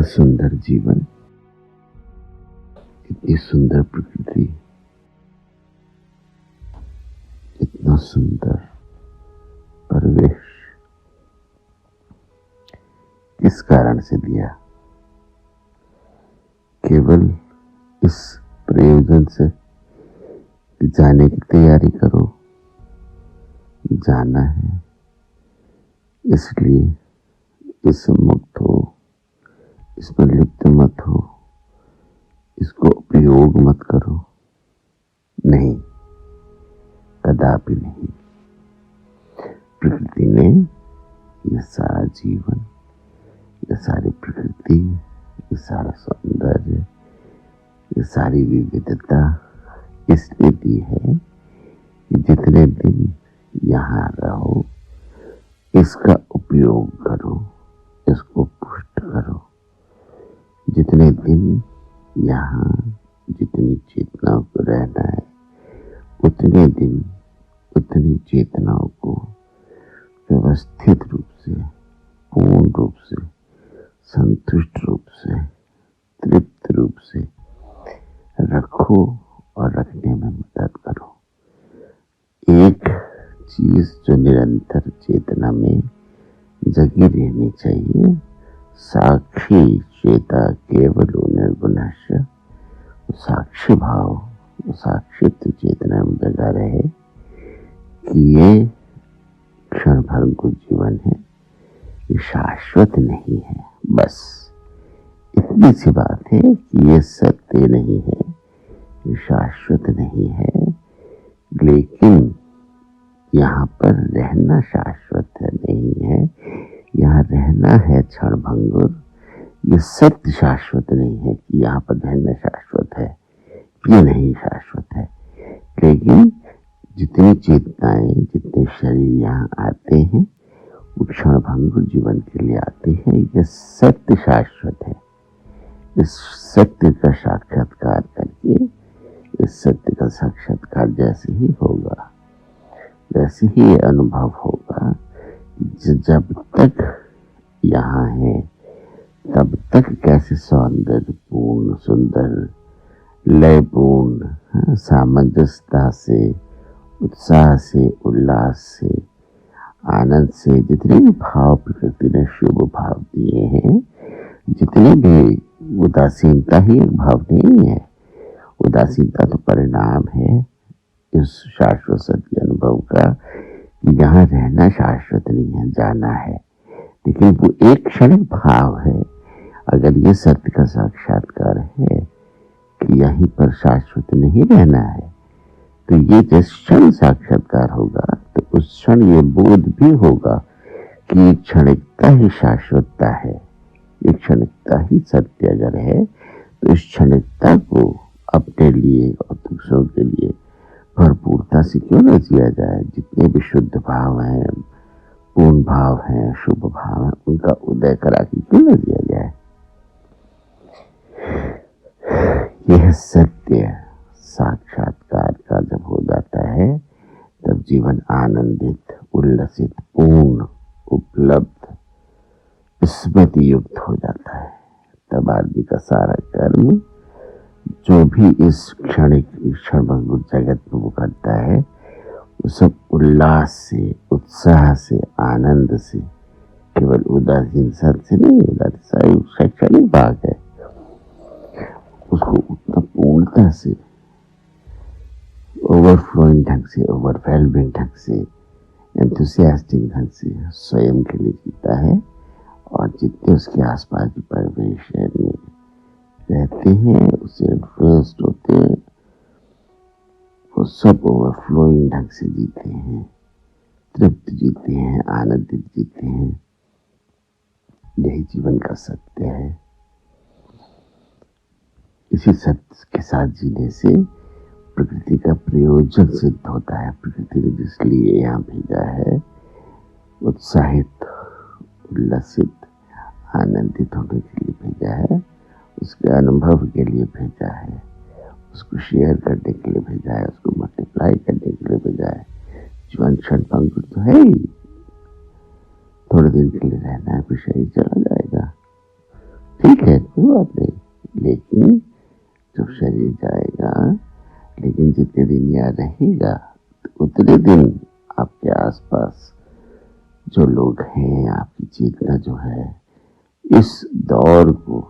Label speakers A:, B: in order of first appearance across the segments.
A: इतना सुंदर जीवन, इतनी सुंदर प्रकृति, इतना सुंदर परिवेश किस कारण से दिया? केवल इस प्रयोजन से कि जाने की तैयारी करो, जाना है इसलिए इससे मुक्त हो, इसमें लिप्त मत हो, इसको उपयोग मत करो। नहीं, कदापि नहीं। प्रकृति ने ये सारा जीवन, ये सारी प्रकृति, ये सारा सौंदर्य, ये सारी विविधता इसलिए दी है कि जितने दिन यहाँ रहो इसका उपयोग करो, इसको पुष्ट करो। जितने दिन यहाँ जितनी चेतनाओं को रहना है, उतने दिन उतनी चेतनाओं को व्यवस्थित रूप से, पूर्ण रूप से, संतुष्ट रूप से, तृप्त रूप से रखो और रखने में मदद करो। एक चीज जो निरंतर चेतना में जगी रहनी चाहिए, साक्षी चेता केवल निर्गुणस्य, साक्षी भाव, साक्षित्व चेतना में जगा रहे कि ये क्षण भर को जीवन है, ये शाश्वत नहीं है। बस इतनी सी बात है कि ये सत्य नहीं है, ये शाश्वत नहीं है, लेकिन यहाँ पर रहना शाश्वत नहीं है, यहाँ रहना है क्षण भंगुर। ये सत्य शाश्वत नहीं है कि यहाँ पर रहना शाश्वत है, ये नहीं शाश्वत है। लेकिन जितनी चेतनाएं, जितने शरीर यहाँ आते हैं वो क्षण भंगुर जीवन के लिए आते हैं। ये सत्य शाश्वत है। इस सत्य का साक्षात्कार करके, इस सत्य का साक्षात्कार जैसे ही होगा वैसे ही ये अनुभव होगा। जब तक यहाँ है तब तक कैसे सौंदर्यपूर्ण, सुंदर, लयपूर्ण, सामंजस्यता से, उत्साह से, उल्लास से, आनंद से जितने भी भाव प्रकृति ने शुभ भाव दिए हैं, जितने भी, उदासीनता ही एक भाव नहीं है। उदासीनता तो परिणाम है इस शाश्वत सत्य अनुभव का कि यहाँ रहना शाश्वत नहीं है, जाना है। लेकिन वो एक क्षणिक भाव है। अगर ये सत्य का साक्षात्कार है कि यहीं पर शाश्वत नहीं रहना है, तो ये जिस क्षण साक्षात्कार होगा तो उस क्षण ये बोध भी होगा कि क्षणिकता ही शाश्वतता है, ये क्षणिकता ही सत्य अगर है तो इस क्षणिकता को अपने लिए और दूसरों के लिए भरपूरता से क्यों न जिया जाए। जितने भी शुद्ध भाव हैं, पूर्ण भाव हैं, शुभ भाव हैं, उनका उदय करा के क्यों न जिया जाए। यह सत्य साक्षात्कार का जब हो जाता है तब जीवन आनंदित, उल्लसित, पूर्ण, उपलब्ध, स्मृति युक्त हो जाता है। तब आदमी का सारा कर्म जो भी इस क्षणिक क्षणभंगुर जगत में वो करता है वो सब उल्लास से, उत्साह से, आनंद से, केवल उदासीन सत से नहीं, उदासीन शैक्षणिक भाग है, उसको उतना पूर्णता से, ओवरफ्लोइंग ढंग से, ओवरवेलमिंग ढंग से, एंथुसियास्टिक ढंग से स्वयं के लिए जीता है। और जितने उसके आसपास के परिवेश में रहते हैं, उससे इन्फ्लुएंस्ड होते हैं, वो सब ओवरफ्लोइंग ढंग से जीते हैं, तृप्त जीते हैं, आनंदित जीते हैं। यही जीवन का सत्य है। इसी सत्य के साथ जीने से प्रकृति का प्रयोजन सिद्ध होता है। प्रकृति ने जिस लिए यहाँ भेजा है, उत्साहित, उल्लसित, आनंदित होने के लिए भेजा है, उसके अनुभव के लिए भेजा है, उसको शेयर करने के लिए भेजा है, उसको मल्टीप्लाई करने के लिए भेजा है। जीवन क्षण भंगुर तो है ही, थोड़े दिन के लिए रहना है, फिर शरीर चला जाएगा। ठीक है, कोई बात नहीं, लेकिन जब शरीर जाएगा, लेकिन जितने दिन यहाँ रहेगा तो उतने दिन आपके आसपास जो लोग हैं, आपकी चेतना जो है, इस दौर को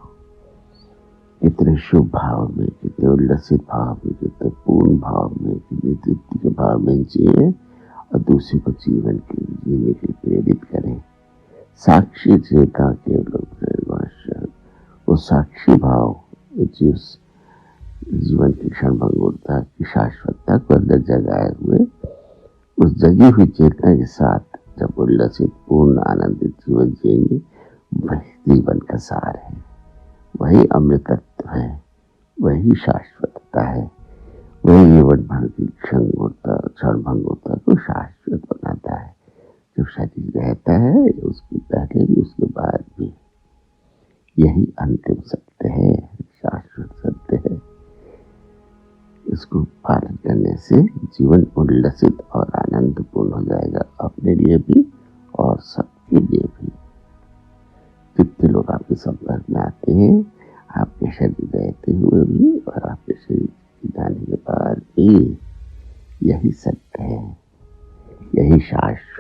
A: कितने शुभ भाव में, कितने उल्लसित भाव में, कितने पूर्ण भाव में, कितने तृप्ति के भाव में जिए और दूसरे को जीवन के जीने के लिए प्रेरित करें। साक्षी चेता के लोग, वो साक्षी भाव जिस जीवन की क्षण भंगुरता की शाश्वतता को अंदर जगाए हुए, उस जगी हुई चेतना के साथ जब उल्लसित पूर्ण आनंदित जीवन जिएंगे, वही जीवन का सार है, वही अमृतत्व है, वही शाश्वतता है, वही जीवन भर की क्षण भंगुरता को शाश्वत बनाता है। जब शरीर रहता है, उसके पहले भी उसके बाद भी, यही अंतिम सत्य है, शाश्वत सत्य है। इसको पालन करने से जीवन उल्लसित और आनंदपूर्ण हो जाएगा, अपने लिए भी और सबके लिए भी। जितने लोग आपके संपर्क में आते हैं, आपके शरीर रहते हुए भी और आपके शरीर जाने के बाद भी, यही सत्य है, यही शाश्वत